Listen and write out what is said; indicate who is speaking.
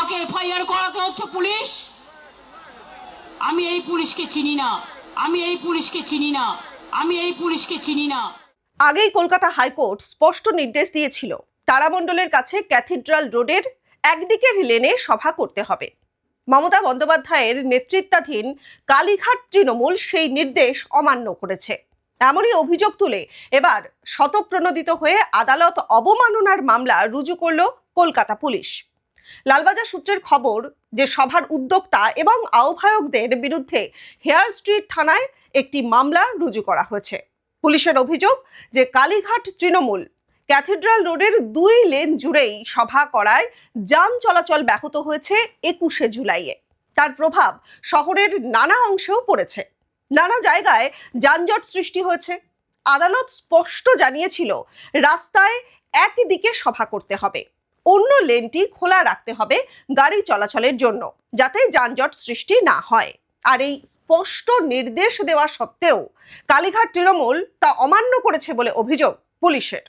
Speaker 1: আমাকে এফআইআর করাতে হচ্ছে পুলিশ। আমি এই পুলিশকে চিনি না, আমি এই পুলিশকে চিনি না, আমি এই পুলিশকে চিনি না।
Speaker 2: আগেই কলকাতা হাইকোর্ট স্পষ্ট নির্দেশ দিয়েছিল তারামণ্ডলের কাছে ক্যাথিড্রাল রোডের একদিকের লেনে সভা করতে হবে। মমতা বন্দ্যোপাধ্যায়ের নেতৃত্বাধীন কালীঘাট তৃণমূল সেই নির্দেশ অমান্য করেছে। এমনই অভিযোগ তুলে এবার শতপ্রণোদিত হয়ে আদালত অবমাননার মামলা রুজু করল কলকাতা পুলিশ। লালবাজার সূত্রের খবর যে সভার উদ্যোক্তা এবং আহ্বায়কদের বিরুদ্ধে হেয়ার স্ট্রিট থানায় একটি মামলা রুজু করা হয়েছে। পুলিশের অভিযোগ যে কালীঘাট তৃণমূল ক্যাথিড্রাল রোডের 2 লেন জুড়েই সভা করায় যান চলাচল ব্যাহত হয়েছে 21শে জুলাইয়ে। তার প্রভাব শহরের নানা অংশেও পড়েছে, নানা জায়গায় যানজট সৃষ্টি হয়েছে। আদালত স্পষ্ট জানিয়েছিল রাস্তায় একই দিকে সভা করতে হবে, অন্য লেনটি খোলা রাখতে হবে গাড়ি চলাচলের জন্য, যাতে যানজট সৃষ্টি না হয়। আর এই স্পষ্ট নির্দেশ দেওয়া সত্ত্বেও কালীঘাট তৃণমূল তা অমান্য করেছে বলে অভিযোগ পুলিশের।